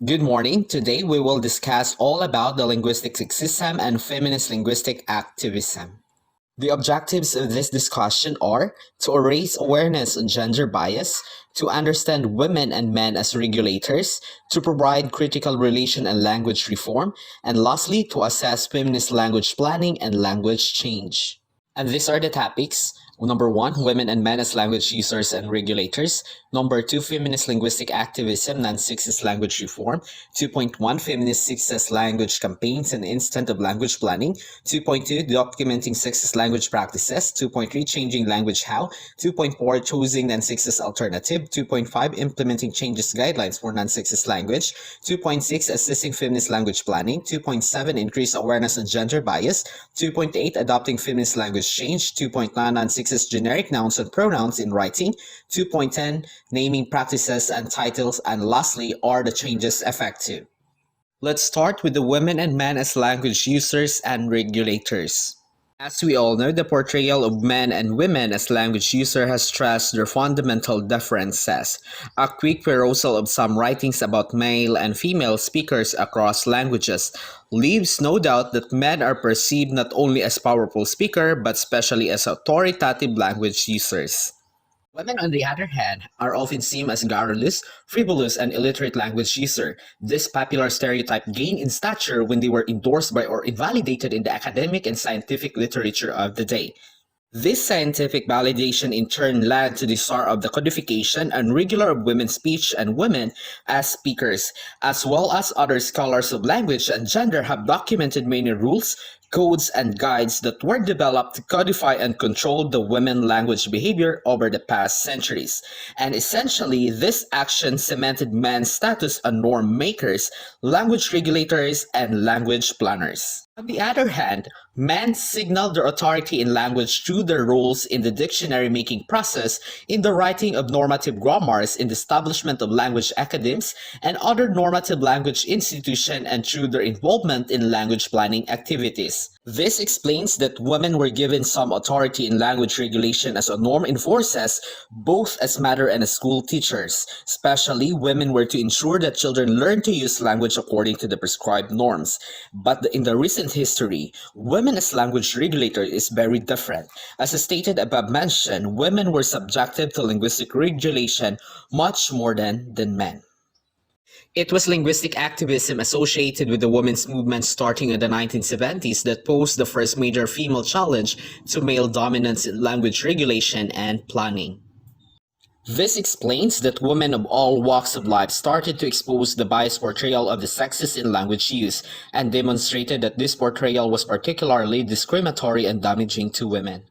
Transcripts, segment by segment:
Good morning. Today we will discuss all about the linguistic sexism and feminist linguistic activism. The objectives of this discussion are to raise awareness on gender bias, to understand women and men as regulators, to provide critical relation and language reform, and lastly, to assess feminist language planning and language change. And these are the topics. Number one, women and men as language users and regulators. Number two, feminist linguistic activism, non-sexist language reform. 2.1, feminist sexist language campaigns and instant of language planning. 2.2, documenting sexist language practices. 2.3, changing language how. 2.4, choosing non-sexist alternative. 2.5, implementing changes guidelines for non-sexist language. 2.6, assessing feminist language planning. 2.7, increase awareness on gender bias. 2.8, adopting feminist language change. 2.9, non-sexist generic nouns and pronouns in writing. 2.10, naming practices and titles. And lastly, are the changes effective? Let's start with the women and men as language users and regulators. As we all know, the portrayal of men and women as language users has stressed their fundamental differences. A quick perusal of some writings about male and female speakers across languages leaves no doubt that men are perceived not only as powerful speakers but especially as authoritative language users. Women, on the other hand, are often seen as garrulous, frivolous, and illiterate language users. This popular stereotype gained in stature when they were endorsed by or invalidated in the academic and scientific literature of the day. This scientific validation in turn led to the start of the codification and regular of women's speech and women as speakers, as well as other scholars of language and gender have documented many rules, codes, and guides that were developed to codify and control the women language behavior over the past centuries. And essentially, this action cemented men's status as norm makers, language regulators, and language planners. On the other hand, men signaled their authority in language through their roles in the dictionary-making process, in the writing of normative grammars, in the establishment of language academies, and other normative language institutions, and through their involvement in language planning activities. This explains that women were given some authority in language regulation as a norm enforces, both as mother and as school teachers. Especially, women were to ensure that children learn to use language according to the prescribed norms. But in the recent history, women as language regulator is very different. As stated above mentioned, women were subjected to linguistic regulation much more than men. It was linguistic activism associated with the women's movement starting in the 1970s that posed the first major female challenge to male dominance in language regulation and planning. This explains that women of all walks of life started to expose the biased portrayal of the sexes in language use and demonstrated that this portrayal was particularly discriminatory and damaging to women.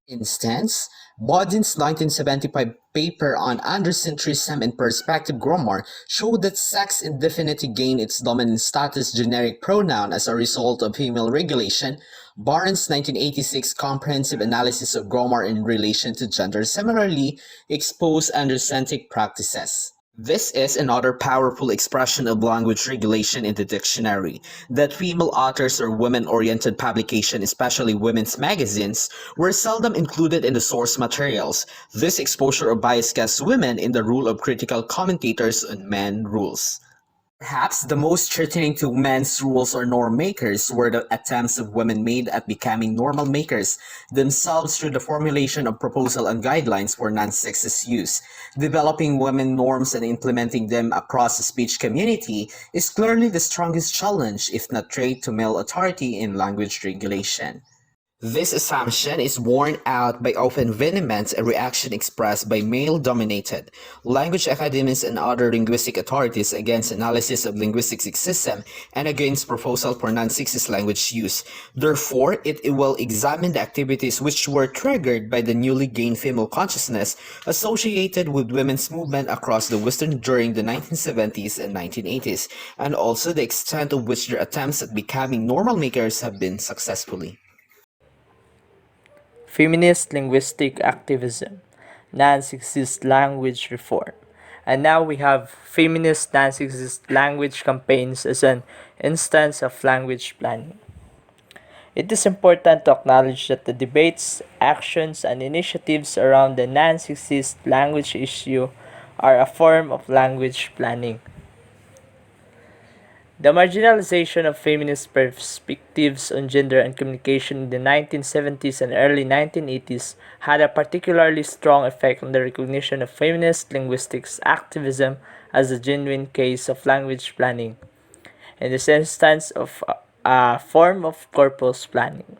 Instance, Bodin's 1975 paper on androcentrism and perspective grammar showed that sex indefinitely gained its dominant status generic pronoun as a result of female regulation. Barnes' 1986 comprehensive analysis of grammar in relation to gender similarly exposed androcentric practices. This is another powerful expression of language regulation in the dictionary, that female authors or women-oriented publications, especially women's magazines, were seldom included in the source materials. This exposure of bias cast women in the role of critical commentators on men rules. Perhaps the most threatening to men's rules or norm makers were the attempts of women made at becoming normal makers themselves through the formulation of proposal and guidelines for non-sexist use. Developing women norms and implementing them across the speech community is clearly the strongest challenge, if not threat, to male authority in language regulation. This assumption is borne out by often vehement reaction expressed by male-dominated language academies and other linguistic authorities against analysis of linguistic sexism and against proposal for non-sexist language use. Therefore, it will examine the activities which were triggered by the newly gained female consciousness associated with women's movement across the Western during the 1970s and 1980s, and also the extent of which their attempts at becoming normal makers have been successfully. Feminist linguistic activism, non-sexist language reform. And now we have feminist non-sexist language campaigns as an instance of language planning. It is important to acknowledge that the debates, actions, and initiatives around the non-sexist language issue are a form of language planning. The marginalization of feminist perspectives on gender and communication in the 1970s and early 1980s had a particularly strong effect on the recognition of feminist linguistics activism as a genuine case of language planning, in this instance of a form of corpus planning.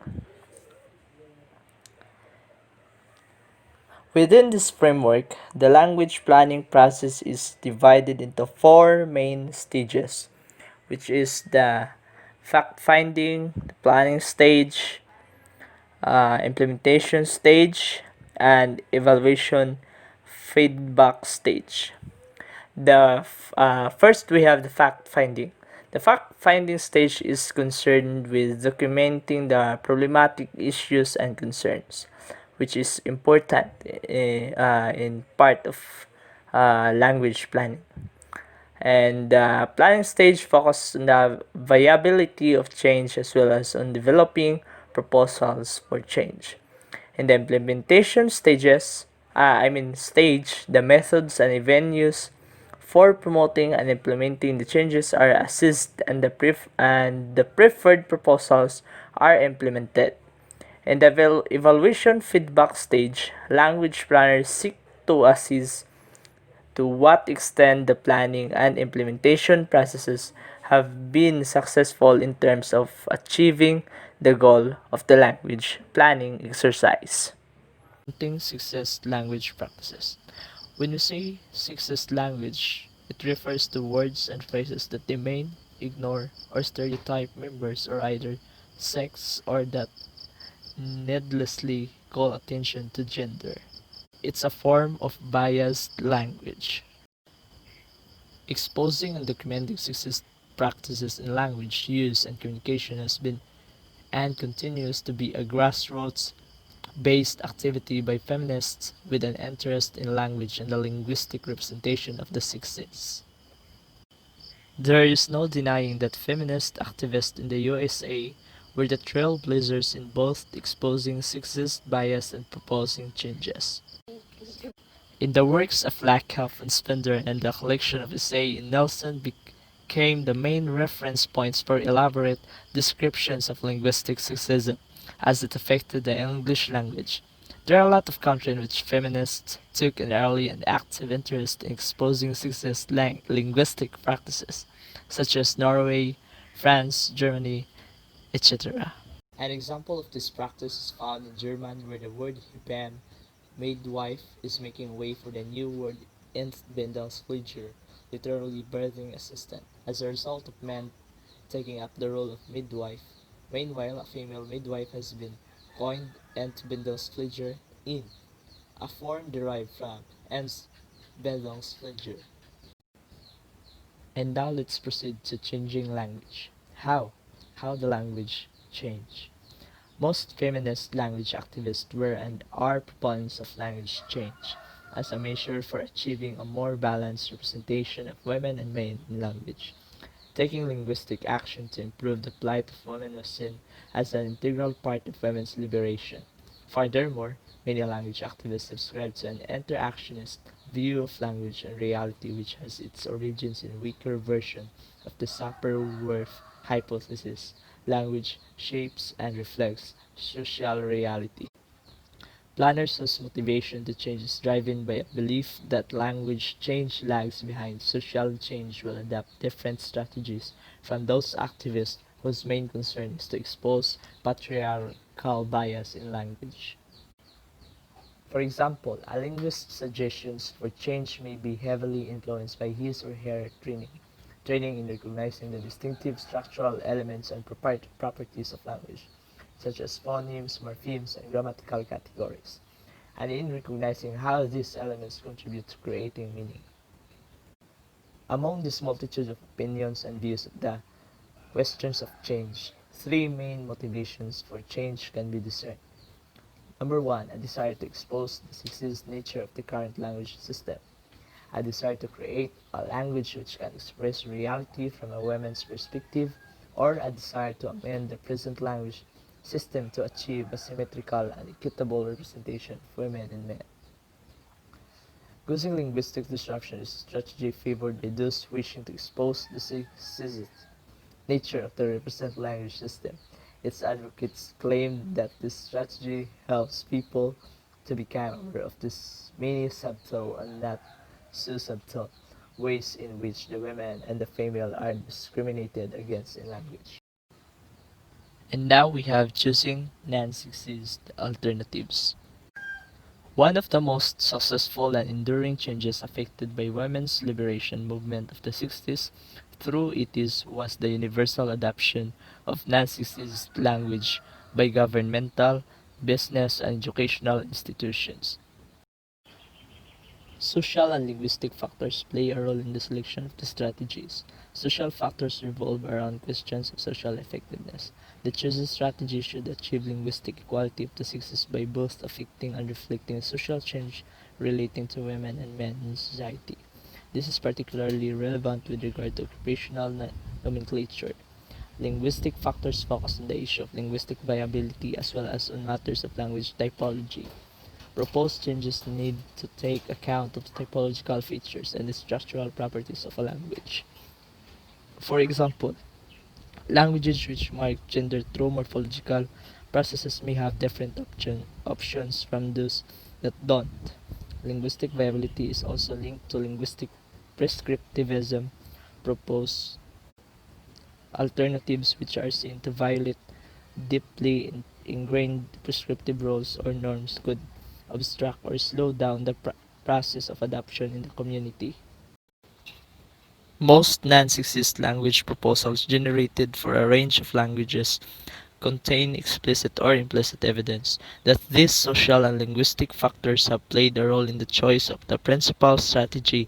Within this framework, the language planning process is divided into four main stages, which is the fact-finding, the planning stage, implementation stage, and evaluation feedback stage. First, we have the fact finding. The fact finding stage is concerned with documenting the problematic issues and concerns, which is important in part of language planning. And the planning stage focuses on the viability of change as well as on developing proposals for change. In the implementation stage, the methods and venues for promoting and implementing the changes are assessed and the preferred proposals are implemented. In the evaluation feedback stage, language planners seek to assess to what extent the planning and implementation processes have been successful in terms of achieving the goal of the language planning exercise. Sexist language practices. When we say sexist language, it refers to words and phrases that demean, ignore, or stereotype members or either sex or that needlessly call attention to gender. It's a form of biased language. Exposing and documenting sexist practices in language use and communication has been and continues to be a grassroots based activity by feminists with an interest in language and the linguistic representation of the sexes. There is no denying that feminist activists in the USA were the trailblazers in both exposing sexist bias and proposing changes. In the works of Lakoff and Spender and the collection of essays in Nelson became the main reference points for elaborate descriptions of linguistic sexism as it affected the English language. There are a lot of countries in which feminists took an early and active interest in exposing sexist linguistic practices, such as Norway, France, Germany, etc. An example of this practice is found in German where the word Hebam midwife is making way for the new word Entbindungspfleger, literally birthing assistant, as a result of men taking up the role of midwife. Meanwhile, a female midwife has been coined Entbindungspfleger in, a form derived from Entbindungspfleger. And now let's proceed to changing language. How? How the language change. Most feminist language activists were and are proponents of language change as a measure for achieving a more balanced representation of women and men in language. Taking linguistic action to improve the plight of women was seen as an integral part of women's liberation. Furthermore, many language activists subscribe to an interactionist view of language and reality which has its origins in a weaker version of the Sapir-Whorf hypothesis. Language shapes and reflects social reality. Planners whose motivation to change is driven by a belief that language change lags behind social change will adapt different strategies from those activists whose main concern is to expose patriarchal bias in language. For example, a linguist's suggestions for change may be heavily influenced by his or her training in recognizing the distinctive structural elements and properties of language, such as phonemes, morphemes, and grammatical categories, and in recognizing how these elements contribute to creating meaning. Among this multitude of opinions and views of the questions of change, three main motivations for change can be discerned. Number one, a desire to expose the sexist nature of the current language system. A desire to create a language which can express reality from a woman's perspective, or a desire to amend the present language system to achieve a symmetrical and equitable representation of women and men. Using linguistic disruption is a strategy favored by those wishing to expose the sexist. nature of the represent language system. Its advocates claim that this strategy helps people to become aware of this many subtle and not so subtle ways in which the women and the female are discriminated against in language. And now we have choosing non-sexist alternatives. One of the most successful and enduring changes affected by women's liberation movement of the 60s through 80s was the universal adoption of non-sexist language by governmental, business, and educational institutions. Social and linguistic factors play a role in the selection of the strategies. Social factors revolve around questions of social effectiveness. The chosen strategy should achieve linguistic equality of the sexes by both affecting and reflecting social change relating to women and men in society. This is particularly relevant with regard to occupational nomenclature. Linguistic factors focus on the issue of linguistic viability as well as on matters of language typology. Proposed changes need to take account of the typological features and the structural properties of a language. For example, languages which mark gender through morphological processes may have different options from those that don't. Linguistic viability is also linked to linguistic prescriptivism. Proposed alternatives which are seen to violate deeply ingrained prescriptive rules or norms could obstruct or slow down the process of adoption in the community. Most non-sexist language proposals generated for a range of languages contain explicit or implicit evidence that these social and linguistic factors have played a role in the choice of the principal strategy.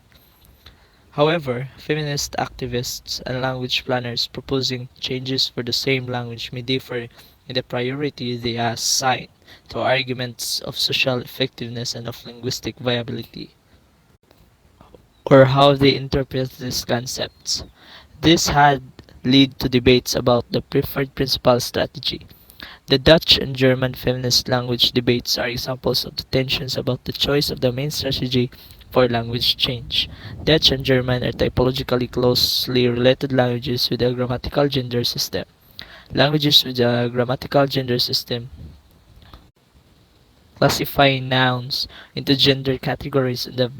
However, feminist activists and language planners proposing changes for the same language may differ in the priority they assign to arguments of social effectiveness and of linguistic viability, or how they interpret these concepts. This had led to debates about the preferred principal strategy. The Dutch and German feminist language debates are examples of the tensions about the choice of the main strategy for language change. Dutch and German are typologically closely related languages with a grammatical gender system. Languages with a grammatical gender system classify nouns into gender categories on the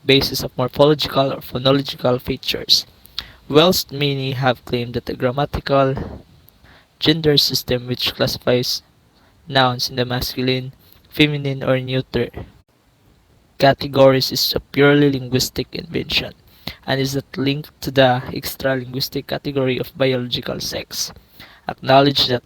basis of morphological or phonological features. Whilst many have claimed that the grammatical gender system which classifies nouns in the masculine, feminine, or neuter categories is a purely linguistic invention and is not linked to the extra-linguistic category of biological sex. Acknowledge that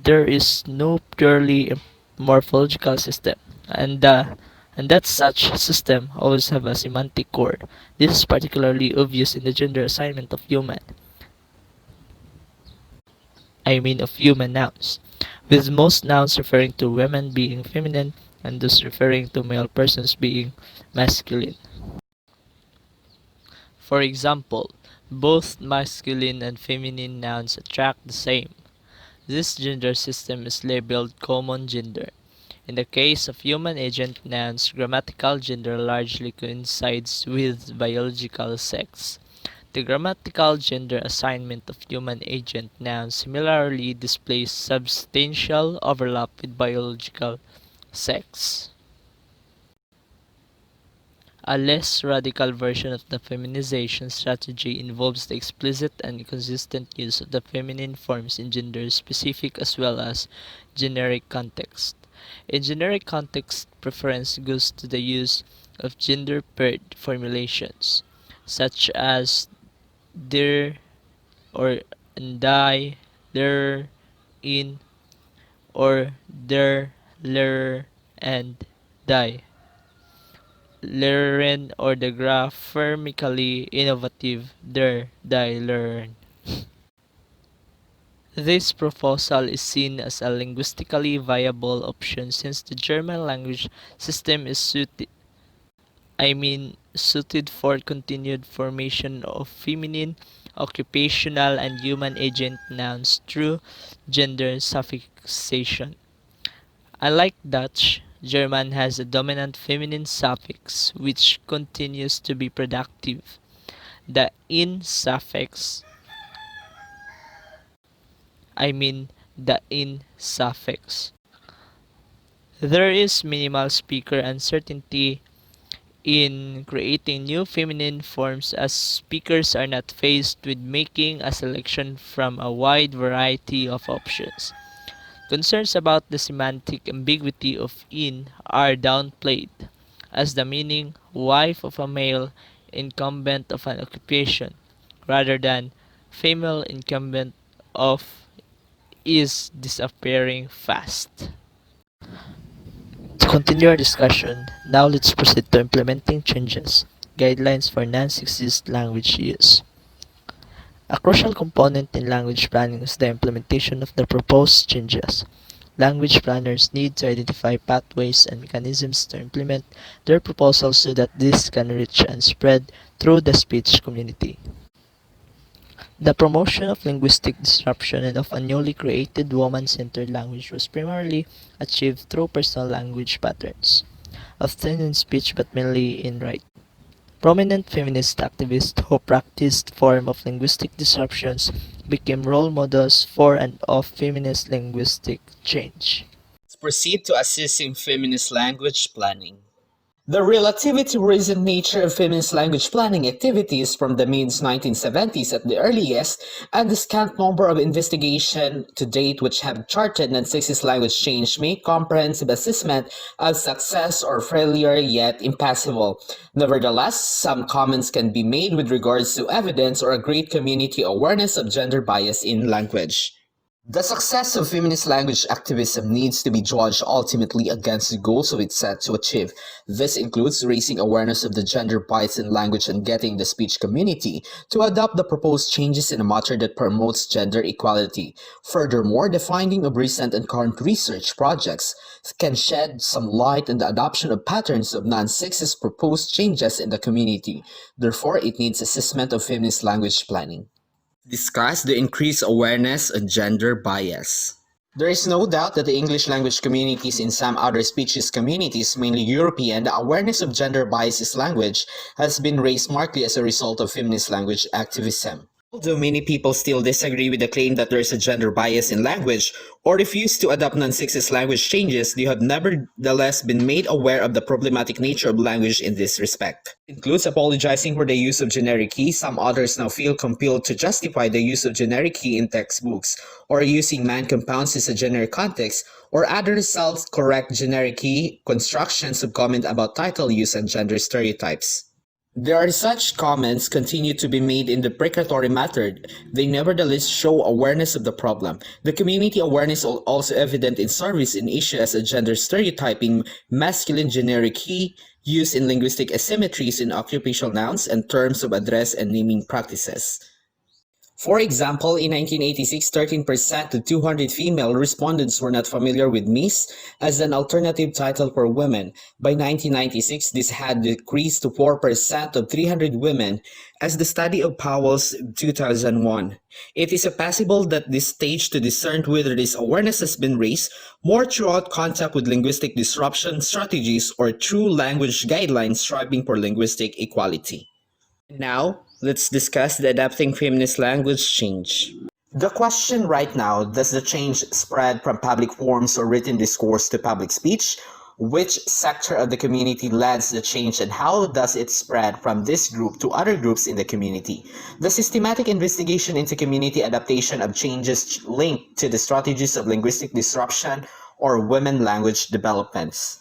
there is no purely morphological system and that such system always have a semantic core. This is particularly obvious in the gender assignment of human nouns, with most nouns referring to women being feminine and those referring to male persons being masculine. For example, both masculine and feminine nouns attract the same. This gender system is labeled common gender. In the case of human agent nouns, grammatical gender largely coincides with biological sex. The grammatical gender assignment of human agent nouns similarly displays substantial overlap with biological sex. A less radical version of the feminization strategy involves the explicit and consistent use of the feminine forms in gender-specific as well as generic context. In generic context, preference goes to the use of gender-paired formulations, such as der or die, der, in, or der, ler, and die. Learn or the grammatically innovative der, die, learn. This proposal is seen as a linguistically viable option since the German language system is suited for continued formation of feminine, occupational, and human agent nouns through gender suffixation. Unlike Dutch, German has a dominant feminine suffix which continues to be productive. The in suffix I mean the in suffix. There is minimal speaker uncertainty in creating new feminine forms as speakers are not faced with making a selection from a wide variety of options. Concerns about the semantic ambiguity of in are downplayed, as the meaning wife of a male incumbent of an occupation, rather than female incumbent of is disappearing fast. To continue our discussion, now let's proceed to implementing changes, guidelines for non-sexist language use. A crucial component in language planning is the implementation of the proposed changes. Language planners need to identify pathways and mechanisms to implement their proposals so that this can reach and spread through the speech community. The promotion of linguistic disruption and of a newly created woman-centered language was primarily achieved through personal language patterns, often in speech but mainly in writing. Prominent feminist activists who practiced form of linguistic disruptions became role models for and of feminist linguistic change. Let's proceed to assessing feminist language planning. The relatively recent nature of feminist language planning activities from the mid-1970s at the earliest, and the scant number of investigations to date which have charted non-sexist language change make comprehensive assessment of success or failure yet impossible. Nevertheless, some comments can be made with regards to evidence or a great community awareness of gender bias in language. The success of feminist language activism needs to be judged ultimately against the goals of it set to achieve. This includes raising awareness of the gender bias in language and getting the speech community to adopt the proposed changes in a matter that promotes gender equality. Furthermore, the finding of recent and current research projects can shed some light on the adoption of patterns of non-sexist proposed changes in the community. Therefore, it needs assessment of feminist language planning. Discuss the increased awareness of gender bias. There is no doubt that the English language communities in some other species communities, mainly European, the awareness of gender bias in language has been raised markedly as a result of feminist language activism. Although many people still disagree with the claim that there is a gender bias in language or refuse to adopt non-sexist language changes, they have nevertheless been made aware of the problematic nature of language in this respect. It includes apologizing for the use of generic key. Some authors now feel compelled to justify the use of generic key in textbooks, or using man compounds as a generic context, or other self-correct generic key constructions of comment about title use and gender stereotypes. There are such comments continue to be made in the precatory method. They nevertheless show awareness of the problem. The community awareness is also evident in surveys in issues as a gender stereotyping, masculine generic key, use in linguistic asymmetries in occupational nouns and terms of address and naming practices. For example, in 1986, 13% of 200 female respondents were not familiar with Miss as an alternative title for women. By 1996, this had decreased to 4% of 300 women, as the study of Powell's 2001. It is possible that this stage to discern whether this awareness has been raised more throughout contact with linguistic disruption strategies or through language guidelines striving for linguistic equality. Now, let's discuss the adapting feminist language change. The question right now, does the change spread from public forums or written discourse to public speech? Which sector of the community leads the change and how does it spread from this group to other groups in the community? The systematic investigation into community adaptation of changes linked to the strategies of linguistic disruption or women language developments.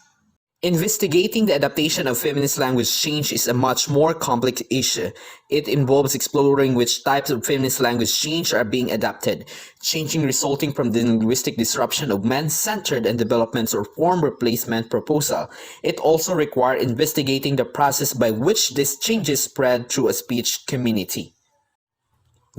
Investigating the adaptation of feminist language change is a much more complex issue. It involves exploring which types of feminist language change are being adapted, changing resulting from the linguistic disruption of men-centered and developments or form replacement proposal. It also requires investigating the process by which these changes spread through a speech community.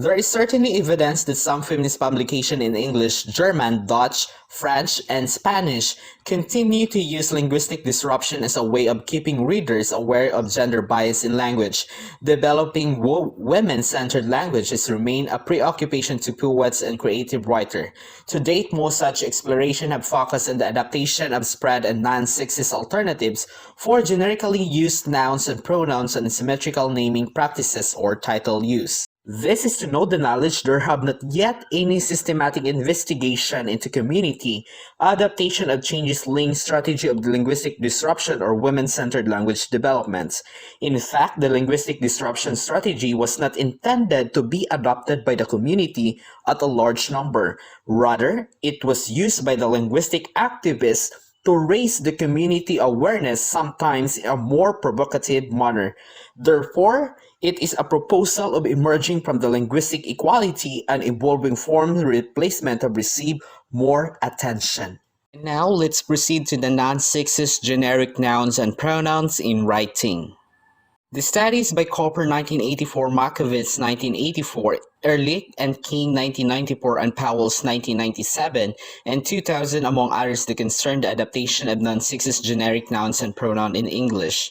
There is certainly evidence that some feminist publications in English, German, Dutch, French, and Spanish continue to use linguistic disruption as a way of keeping readers aware of gender bias in language. Developing women-centered languages remain a preoccupation to poets and creative writers. To date, most such explorations have focused on the adaptation of spread and non-sexist alternatives for generically used nouns and pronouns and symmetrical naming practices or title use. This is to know the knowledge there have not yet any systematic investigation into community, adaptation of changes linked strategy of the linguistic disruption or women-centered language developments. In fact, the linguistic disruption strategy was not intended to be adopted by the community at a large number. Rather, it was used by the linguistic activists to raise the community awareness, sometimes in a more provocative manner. Therefore, it is a proposal of emerging from the linguistic equality and evolving form replacement have received more attention. Now let's proceed to the non-sexist generic nouns and pronouns in writing. The studies by Cooper 1984, Markovitz 1984, Ehrlich and King 1994, and Powell's 1997, and 2000 among others that concern the adaptation of non-sexist generic nouns and pronoun in English.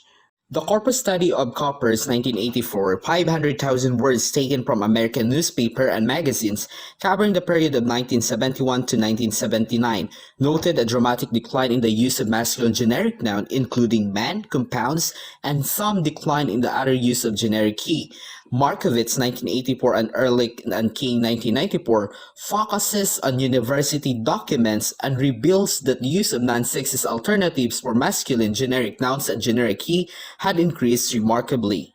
The corpus study of Cooper's 1984, 500,000 words taken from American newspaper and magazines covering the period of 1971 to 1979, noted a dramatic decline in the use of masculine generic noun, including man, compounds, and some decline in the other use of generic he. Markovitz 1984 and Ehrlich and King 1994 focuses on university documents and reveals that the use of non-sexist alternatives for masculine generic nouns and generic he had increased remarkably.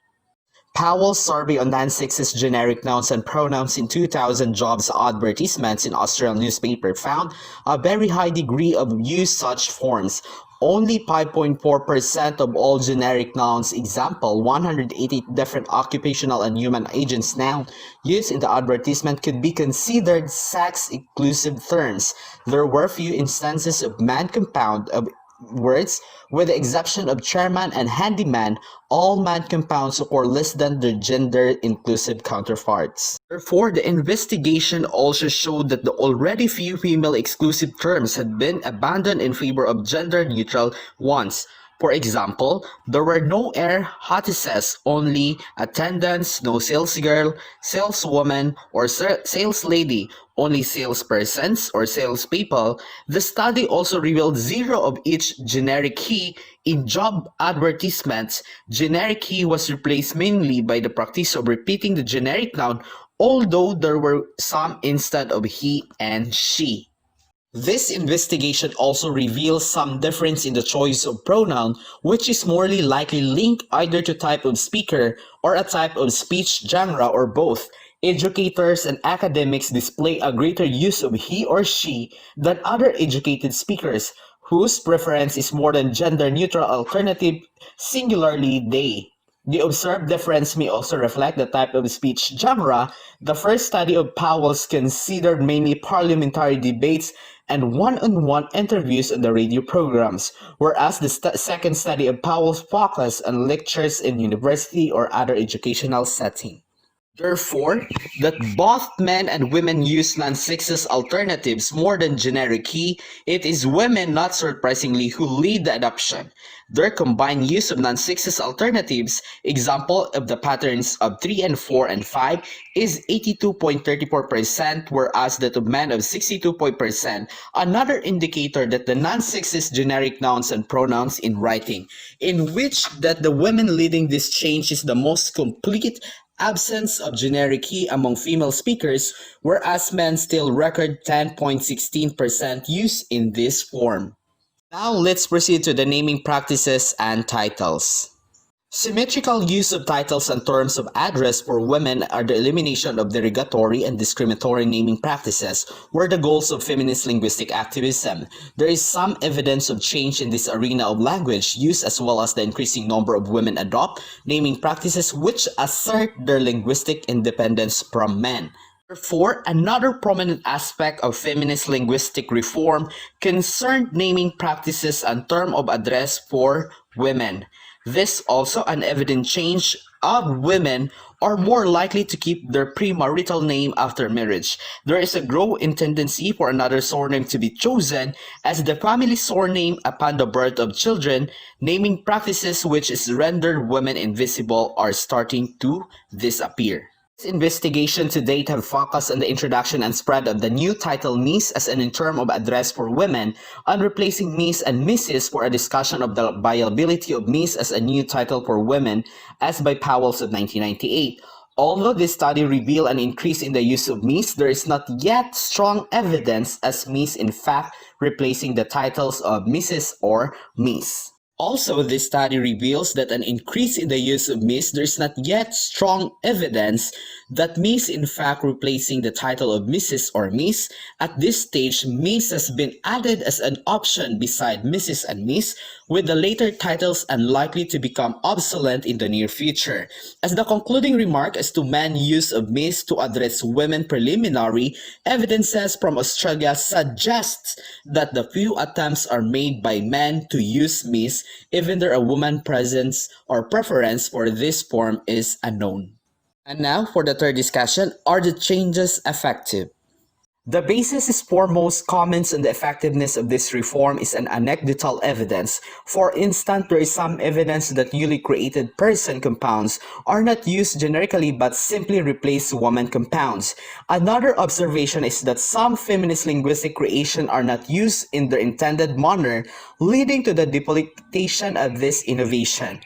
Powell's survey on non-sexist generic nouns and pronouns in 2000 jobs advertisements in Australian newspaper found a very high degree of use such forms. Only 5.4% of all generic nouns, example, 180 different occupational and human agents noun used in the advertisement could be considered sex-inclusive terms. There were few instances of man compound of words, with the exception of chairman and handyman. All man compounds occur less than their gender-inclusive counterparts. Therefore, the investigation also showed that the already few female-exclusive terms had been abandoned in favor of gender-neutral ones. For example, there were no air hostesses, only attendants, no salesgirl, saleswoman, or saleslady, only salespersons or salespeople. The study also revealed zero of each generic he in job advertisements. Generic he was replaced mainly by the practice of repeating the generic noun, although there were some instead of he and she. This investigation also reveals some difference in the choice of pronoun, which is more likely linked either to type of speaker or a type of speech genre or both. Educators and academics display a greater use of he or she than other educated speakers, whose preference is more than gender-neutral alternative, singularly they. The observed difference may also reflect the type of speech genre. The first study of Powell's considered mainly parliamentary debates and one-on-one interviews on the radio programs, whereas the second study of Powell's focused on lectures in university or other educational setting. Therefore, that both men and women use non-sexist alternatives more than generic he, it is women, not surprisingly, who lead the adoption. Their combined use of non-sexist alternatives, example of the patterns of 3 and 4 and 5, is 82.34%, whereas that of men of 62%. Another indicator that the non-sexist generic nouns and pronouns in writing, in which that the women leading this change is the most complete absence of generic he among female speakers, whereas men still record 10.16% use in this form. Now let's proceed to the naming practices and titles. Symmetrical use of titles and terms of address for women are the elimination of derogatory and discriminatory naming practices were the goals of feminist linguistic activism. There is some evidence of change in this arena of language use, as well as the increasing number of women adopt naming practices which assert their linguistic independence from men. Therefore, another prominent aspect of feminist linguistic reform concerned naming practices and term of address for women. This also an evident change of women are more likely to keep their premarital name after marriage. There is a growing tendency for another surname to be chosen as the family surname upon the birth of children. Naming practices which is rendered women invisible are starting to disappear. Investigation to date have focused on the introduction and spread of the new title Miss as an term of address for women, on replacing Miss and Mrs. for a discussion of the viability of Miss as a new title for women, as by Powell's of 1998. Although this study revealed an increase in the use of Miss, there is not yet strong evidence as Miss in fact replacing the titles of Mrs. or Miss. Also, this study reveals that an increase in the use of Miss, there is not yet strong evidence that Miss in fact replacing the title of Mrs. or Miss. At this stage, Miss has been added as an option beside Mrs. and Miss, with the later titles unlikely to become obsolete in the near future. As the concluding remark as to men's use of Miss to address women preliminary, evidences from Australia suggests that the few attempts are made by men to use Miss, even though a woman's presence or preference for this form is unknown. And now for the third discussion, are the changes effective? The basis is foremost comments on the effectiveness of this reform is an anecdotal evidence. For instance, there is some evidence that newly created person compounds are not used generically but simply replace woman compounds. Another observation is that some feminist linguistic creation are not used in their intended manner, leading to the duplication of this innovation.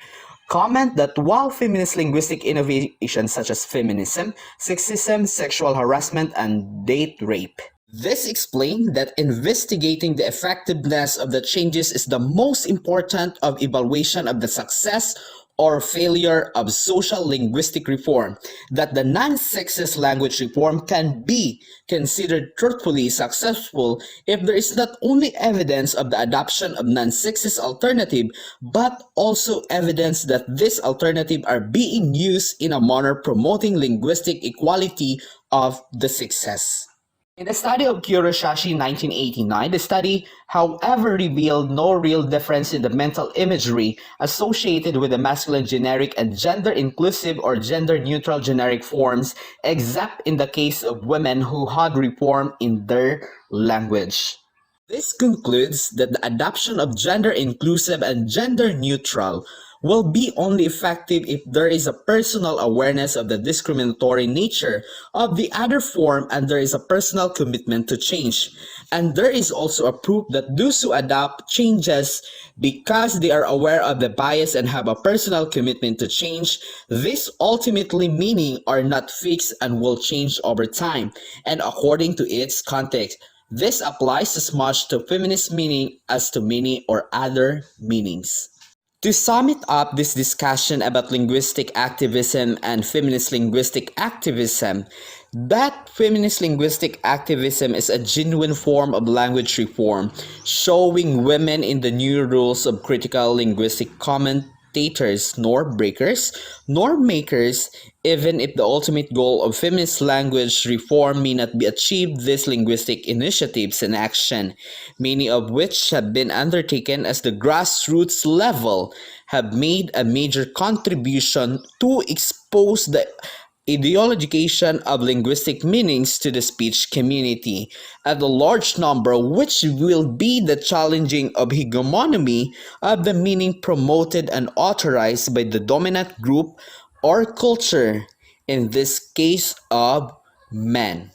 Comment that while feminist linguistic innovations such as feminism, sexism, sexual harassment, and date rape. This explains that investigating the effectiveness of the changes is the most important of evaluation of the success or failure of social linguistic reform, that the non-sexist language reform can be considered truthfully successful if there is not only evidence of the adoption of non-sexist alternative, but also evidence that these alternatives are being used in a manner promoting linguistic equality of the sexes. In the study of Kuroshashi 1989, the study, however, revealed no real difference in the mental imagery associated with the masculine generic and gender-inclusive or gender-neutral generic forms, except in the case of women who had reform in their language. This concludes that the adoption of gender-inclusive and gender-neutral will be only effective if there is a personal awareness of the discriminatory nature of the other form and there is a personal commitment to change. And there is also a proof that those who adopt changes because they are aware of the bias and have a personal commitment to change, this ultimately meaning are not fixed and will change over time and according to its context. This applies as much to feminist meaning as to many or other meanings. To sum it up, this discussion about linguistic activism and feminist linguistic activism, that feminist linguistic activism is a genuine form of language reform, showing women in the new rules of critical linguistic commentators, nor breakers, nor makers, even if the ultimate goal of feminist language reform may not be achieved. These linguistic initiatives in action, many of which have been undertaken at the grassroots level, have made a major contribution to expose the ideologization of linguistic meanings to the speech community at a large number, which will be the challenging of hegemony of the meaning promoted and authorized by the dominant group or culture, in this case of men.